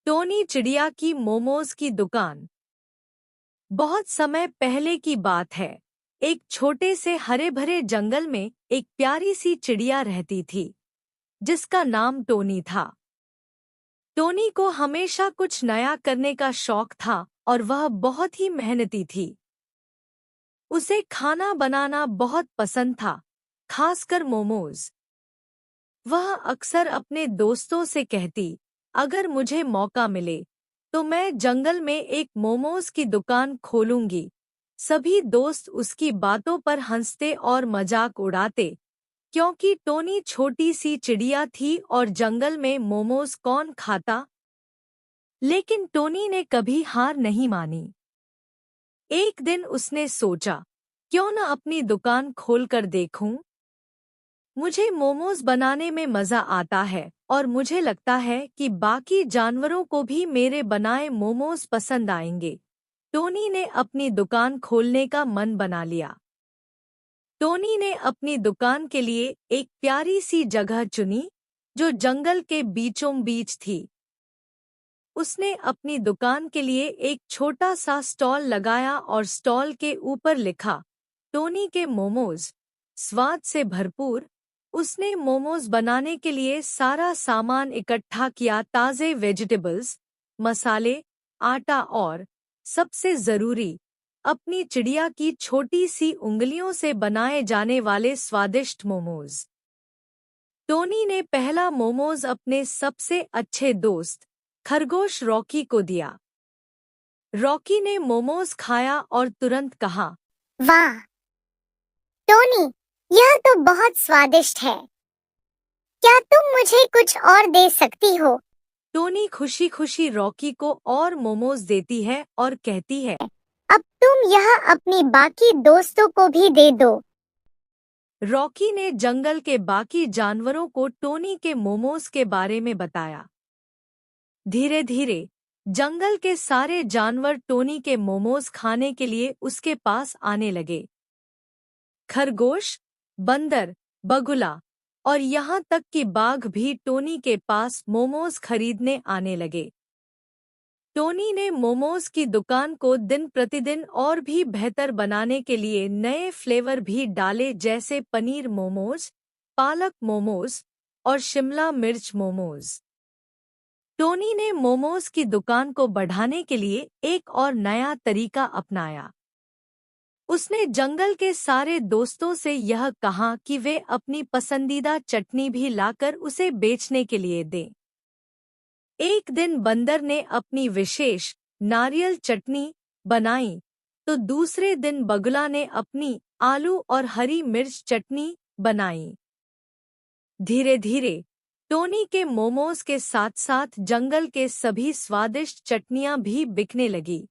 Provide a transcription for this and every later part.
Tony चिड़िया की मोमोज की दुकान। बहुत समय पहले की बात है। एक छोटे से हरे भरे जंगल में एक प्यारी सी चिड़िया रहती थी जिसका नाम टोनी था। टोनी को हमेशा कुछ नया करने का शौक था और वह बहुत ही मेहनती थी। उसे खाना बनाना बहुत पसंद था, खासकर मोमोज। वह अक्सर अपने दोस्तों से कहती, अगर मुझे मौका मिले तो मैं जंगल में एक मोमोज की दुकान खोलूंगी। सभी दोस्त उसकी बातों पर हंसते और मजाक उड़ाते, क्योंकि टोनी छोटी सी चिड़िया थी और जंगल में मोमोज कौन खाता। लेकिन टोनी ने कभी हार नहीं मानी। एक दिन उसने सोचा, क्यों न अपनी दुकान खोलकर देखूं। मुझे मोमोज बनाने में मजा आता है और मुझे लगता है कि बाकी जानवरों को भी मेरे बनाए मोमोज पसंद आएंगे। टोनी ने अपनी दुकान खोलने का मन बना लिया। टोनी ने अपनी दुकान के लिए एक प्यारी सी जगह चुनी जो जंगल के बीचों बीच थी। उसने अपनी दुकान के लिए एक छोटा सा स्टॉल लगाया और स्टॉल के ऊपर लिखा, टोनी के मोमोज, स्वाद से भरपूर। उसने मोमोज बनाने के लिए सारा सामान इकट्ठा किया, ताज़े वेजिटेबल्स, मसाले, आटा और सबसे ज़रूरी, अपनी चिड़िया की छोटी सी उंगलियों से बनाए जाने वाले स्वादिष्ट मोमोज। टोनी ने पहला मोमोज अपने सबसे अच्छे दोस्त खरगोश रॉकी को दिया। रॉकी ने मोमोज खाया और तुरंत कहा, वाह टोनी, यह तो बहुत स्वादिष्ट है। क्या तुम मुझे कुछ और दे सकती हो? टोनी खुशी खुशी रॉकी को और मोमोज देती है और कहती है, अब तुम यह अपनी बाकी दोस्तों को भी दे दो। रॉकी ने जंगल के बाकी जानवरों को टोनी के मोमोज के बारे में बताया। धीरे धीरे जंगल के सारे जानवर टोनी के मोमोज खाने के लिए उसके पास आने लगे। खरगोश, बंदर, बगुला और यहाँ तक कि बाघ भी टोनी के पास मोमोज खरीदने आने लगे। टोनी ने मोमोज की दुकान को दिन प्रतिदिन और भी बेहतर बनाने के लिए नए फ्लेवर भी डाले, जैसे पनीर मोमोज, पालक मोमोज और शिमला मिर्च मोमोज। टोनी ने मोमोज की दुकान को बढ़ाने के लिए एक और नया तरीका अपनाया। उसने जंगल के सारे दोस्तों से यह कहा कि वे अपनी पसंदीदा चटनी भी लाकर उसे बेचने के लिए दें। एक दिन बंदर ने अपनी विशेष नारियल चटनी बनाई, तो दूसरे दिन बगुला ने अपनी आलू और हरी मिर्च चटनी बनाई। धीरे धीरे टोनी के मोमोज के साथ साथ जंगल के सभी स्वादिष्ट चटनियां भी बिकने लगी।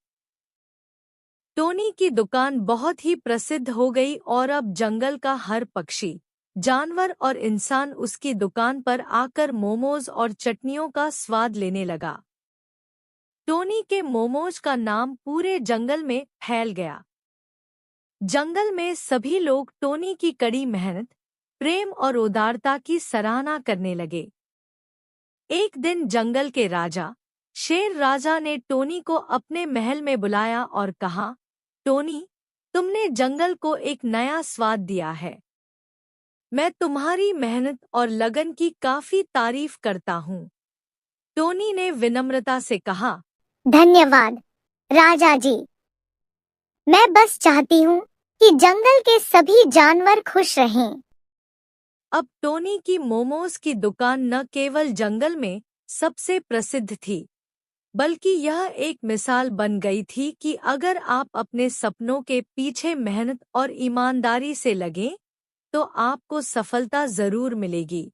टोनी की दुकान बहुत ही प्रसिद्ध हो गई और अब जंगल का हर पक्षी, जानवर और इंसान उसकी दुकान पर आकर मोमोज और चटनियों का स्वाद लेने लगा। टोनी के मोमोज का नाम पूरे जंगल में फैल गया। जंगल में सभी लोग टोनी की कड़ी मेहनत, प्रेम और उदारता की सराहना करने लगे। एक दिन जंगल के राजा शेर राजा ने टोनी को अपने महल में बुलाया और कहा, टोनी, तुमने जंगल को एक नया स्वाद दिया है। मैं तुम्हारी मेहनत और लगन की काफी तारीफ करता हूँ। टोनी ने विनम्रता से कहा, धन्यवाद राजा जी। मैं बस चाहती हूँ कि जंगल के सभी जानवर खुश रहें। अब टोनी की मोमोज की दुकान न केवल जंगल में सबसे प्रसिद्ध थी, बल्कि यह एक मिसाल बन गई थी कि अगर आप अपने सपनों के पीछे मेहनत और ईमानदारी से लगें, तो आपको सफलता जरूर मिलेगी।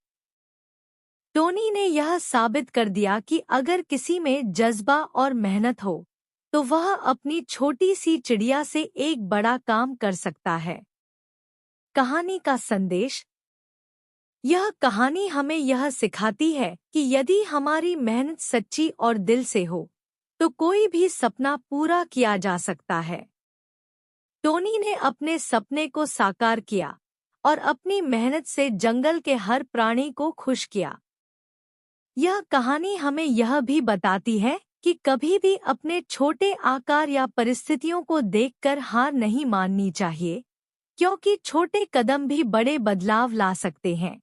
टोनी ने यह साबित कर दिया कि अगर किसी में जज्बा और मेहनत हो, तो वह अपनी छोटी सी चिड़िया से एक बड़ा काम कर सकता है। कहानी का संदेश। यह कहानी हमें यह सिखाती है कि यदि हमारी मेहनत सच्ची और दिल से हो, तो कोई भी सपना पूरा किया जा सकता है। टोनी ने अपने सपने को साकार किया और अपनी मेहनत से जंगल के हर प्राणी को खुश किया। यह कहानी हमें यह भी बताती है कि कभी भी अपने छोटे आकार या परिस्थितियों को देखकर हार नहीं माननी चाहिए, क्योंकि छोटे कदम भी बड़े बदलाव ला सकते हैं।